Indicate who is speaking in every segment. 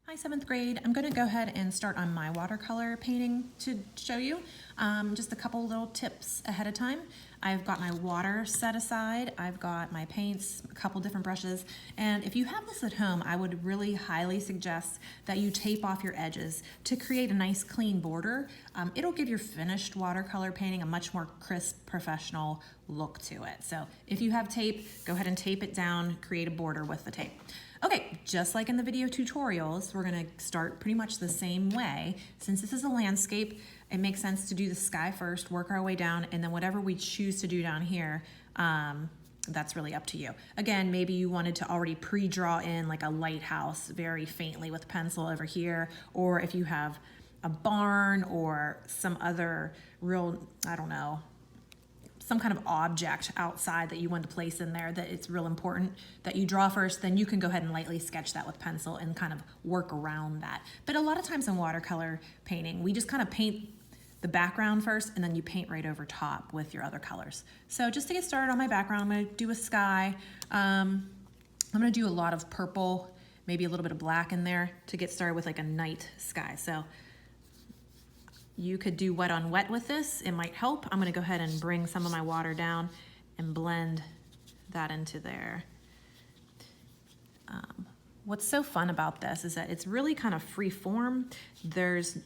Speaker 1: Hi, 7th grade. I'm going to go ahead and start on my watercolor painting to show you. Just a couple little tips ahead of time. I've got my water set aside. I've got my paints, a couple different brushes. And if you have this at home, I would really highly suggest that you tape off your edges to create a nice clean border. It'll give your finished watercolor painting a much more crisp, professional look to it. So if you have tape, go ahead and tape it down, create a border with the tape. Okay, just like in the video tutorials, we're gonna start pretty much the same way. Since this is a landscape, it makes sense to do the sky first, work our way down, and then whatever we choose to do down here, that's really up to you. Again, maybe you wanted to already pre-draw in like a lighthouse very faintly with pencil over here, or if you have a barn or some other real, I don't know, some kind of object outside that you want to place in there that it's real important that you draw first, then you can go ahead and lightly sketch that with pencil and kind of work around that. But a lot of times in watercolor painting, we just kind of paint the background first and then you paint right over top with your other colors. So just to get started on my background, I'm gonna do a sky. I'm gonna do a lot of purple, maybe a little bit of black in there to get started with like a night sky. So you could do wet on wet with this, it might help. I'm gonna go ahead and bring some of my water down and blend that into there. What's so fun about this is that it's really kind of free form. There's,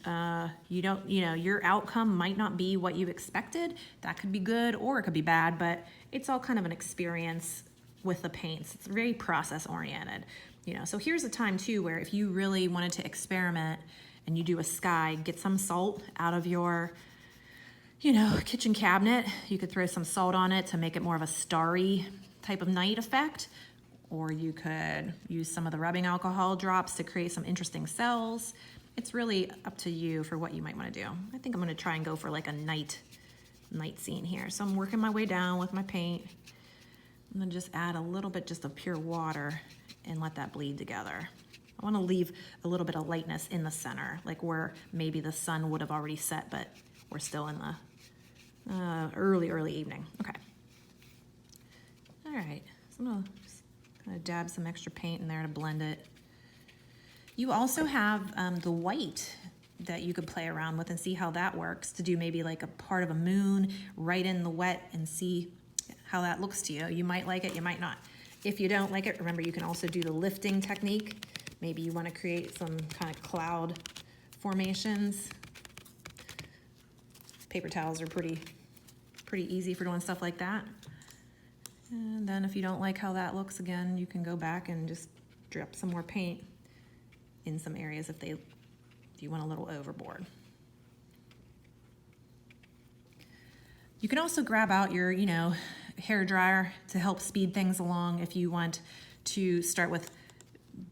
Speaker 1: your outcome might not be what you expected. That could be good or it could be bad, but it's all kind of an experience with the paints. It's very process oriented, So here's a time too where if you really wanted to experiment and you do a sky, get some salt out of your, kitchen cabinet. You could throw some salt on it to make it more of a starry type of night effect. Or you could use some of the rubbing alcohol drops to create some interesting cells. It's really up to you for what you might want to do. I think I'm going to try and go for like a night scene here. So I'm working my way down with my paint. I'm going to just add a little bit just of pure water and let that bleed together. I want to leave a little bit of lightness in the center, like where maybe the sun would have already set, but we're still in the early evening. Okay. All right, so I'm gonna just kind of dab some extra paint in there to blend it. You also have the white that you could play around with and see how that works to do maybe like a part of a moon right in the wet and see how that looks to you. You might like it, you might not. If you don't like it, remember you can also do the lifting technique. Maybe you want to create some kind of cloud formations. Paper towels are pretty easy for doing stuff like that. And then if you don't like how that looks again, you can go back and just drip some more paint in some areas if you went a little overboard. You can also grab out your, hair dryer to help speed things along if you want to start with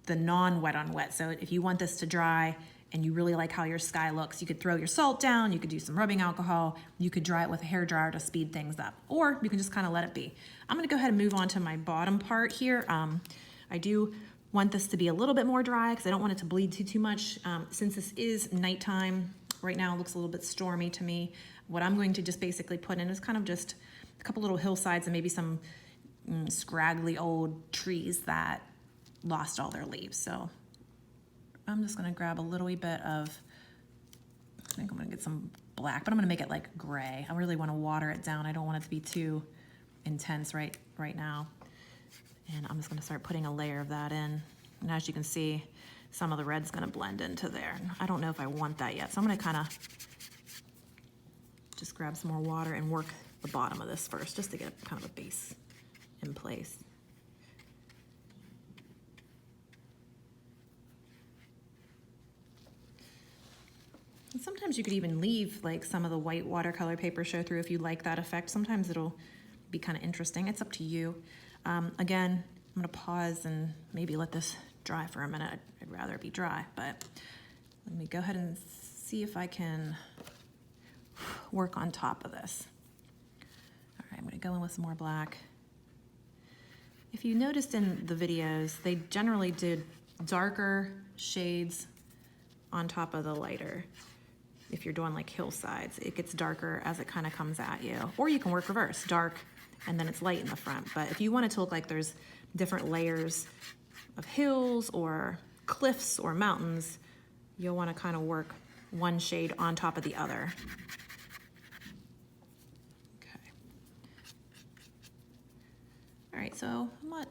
Speaker 1: the non-wet on wet. So if you want this to dry and you really like how your sky looks, you could throw your salt down, you could do some rubbing alcohol, you could dry it with a hair dryer to speed things up, or you can just kind of let it be. I'm gonna go ahead and move on to my bottom part here. I do want this to be a little bit more dry because I don't want it to bleed too much. Since this is nighttime, right now it looks a little bit stormy to me. What I'm going to just basically put in is kind of just a couple little hillsides and maybe some scraggly old trees that lost all their leaves. So I'm just gonna grab a little wee bit of, I think I'm gonna get some black, but I'm gonna make it like gray. I really wanna water it down. I don't want it to be too intense right now. And I'm just gonna start putting a layer of that in. And as you can see, some of the red's gonna blend into there. I don't know if I want that yet. So I'm gonna kinda just grab some more water and work the bottom of this first, just to get kind of a base in place. And sometimes you could even leave like some of the white watercolor paper show through if you like that effect. Sometimes it'll be kind of interesting. It's up to you. Again, I'm gonna pause and maybe let this dry for a minute. I'd rather it be dry, but let me go ahead and see if I can work on top of this. All right, I'm gonna go in with some more black. If you noticed in the videos, they generally did darker shades on top of the lighter. If you're doing like hillsides, it gets darker as it kind of comes at you. Or you can work reverse, dark, and then it's light in the front. But if you want it to look like there's different layers of hills or cliffs or mountains, you'll want to kind of work one shade on top of the other. Okay. All right, so I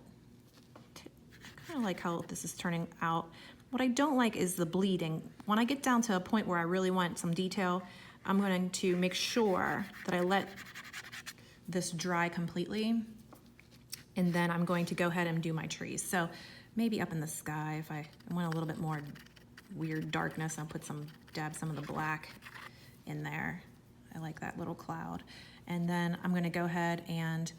Speaker 1: kind of like how this is turning out. What I don't like is the bleeding. When I get down to a point where I really want some detail, I'm going to make sure that I let this dry completely, and then I'm going to go ahead and do my trees. So maybe up in the sky, if I want a little bit more weird darkness, I'll put dab some of the black in there. I like that little cloud. And then I'm gonna go ahead and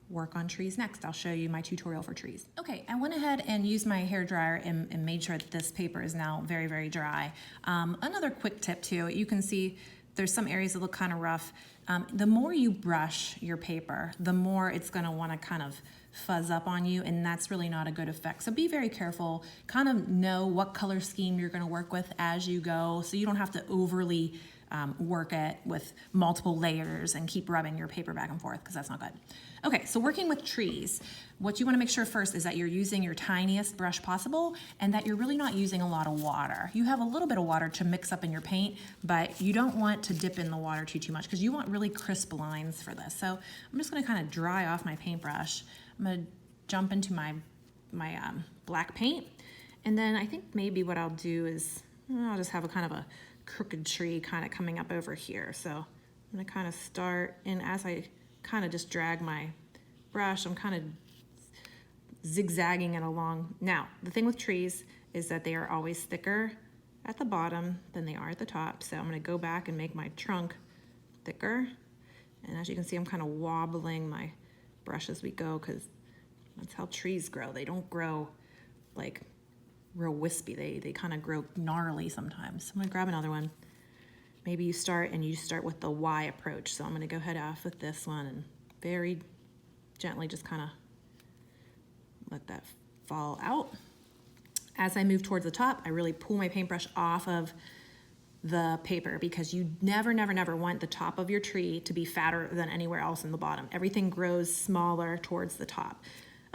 Speaker 1: work on trees next. I'll show you my tutorial for trees. Okay, I went ahead and used my hair dryer and made sure that this paper is now very, very dry. Another quick tip too, you can see there's some areas that look kind of rough. The more you brush your paper, the more it's gonna wanna kind of fuzz up on you, and that's really not a good effect. So be very careful, kind of know what color scheme you're gonna work with as you go, so you don't have to overly work it with multiple layers and keep rubbing your paper back and forth, because that's not good. Okay, so working with trees, what you want to make sure first is that you're using your tiniest brush possible and that you're really not using a lot of water. You have a little bit of water to mix up in your paint, but you don't want to dip in the water too much because you want really crisp lines for this. So I'm just going to kind of dry off my paintbrush. I'm going to jump into my black paint, and then I think maybe what I'll do is I'll just have a kind of a crooked tree kind of coming up over here. So I'm going to kind of start, and as I kind of just drag my brush, I'm kind of zigzagging it along. Now, the thing with trees is that they are always thicker at the bottom than they are at the top. So I'm going to go back and make my trunk thicker. And as you can see, I'm kind of wobbling my brush as we go, because that's how trees grow. They don't grow like real wispy. They kind of grow gnarly sometimes. I'm gonna grab another one. Maybe you start with the Y approach. So I'm gonna go ahead off with this one and very gently just kind of let that fall out. As I move towards the top, I really pull my paintbrush off of the paper, because you never want the top of your tree to be fatter than anywhere else in the bottom. Everything grows smaller towards the top.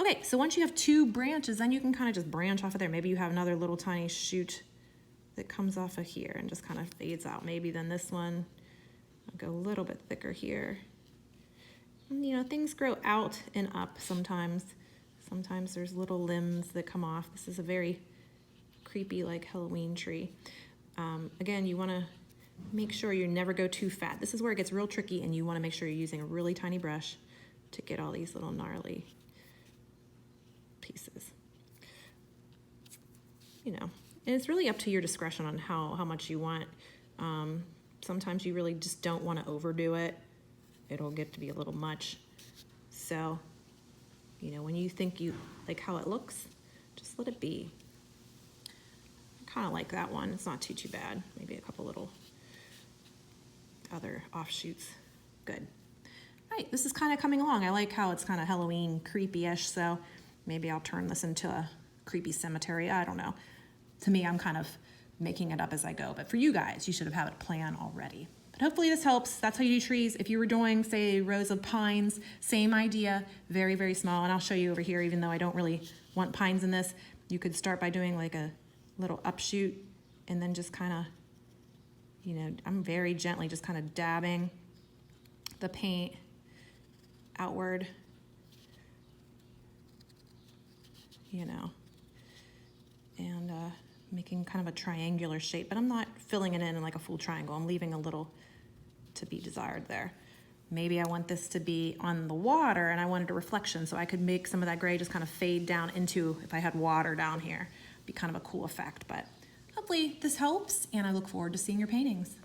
Speaker 1: Okay, so once you have two branches, then you can kind of just branch off of there. Maybe you have another little tiny shoot that comes off of here and just kind of fades out. Maybe then this one, I'll go a little bit thicker here. And, you know, things grow out and up sometimes. Sometimes there's little limbs that come off. This is a very creepy, like, Halloween tree. Again, you want to make sure you never go too fat. This is where it gets real tricky, and you want to make sure you're using a really tiny brush to get all these little gnarly pieces. You know, and it's really up to your discretion on how much you want. Sometimes you really just don't want to overdo it. It'll get to be a little much. So, you know, when you think you like how it looks, just let it be. I kind of like that one. It's not too bad. Maybe a couple little other offshoots. Good. All right, this is kind of coming along. I like how it's kind of Halloween creepy-ish, so maybe I'll turn this into a creepy cemetery. I don't know. To me, I'm kind of making it up as I go. But for you guys, you should have had a plan already. But hopefully this helps. That's how you do trees. If you were doing, say, rows of pines, same idea, very, very small. And I'll show you over here, even though I don't really want pines in this, you could start by doing like a little upshoot and then just kind of, you know, I'm very gently just kind of dabbing the paint outward. You know, and making kind of a triangular shape, but I'm not filling it in like a full triangle. I'm leaving a little to be desired there. Maybe I want this to be on the water and I wanted a reflection, so I could make some of that gray just kind of fade down into, if I had water down here, be kind of a cool effect. But hopefully this helps, and I look forward to seeing your paintings.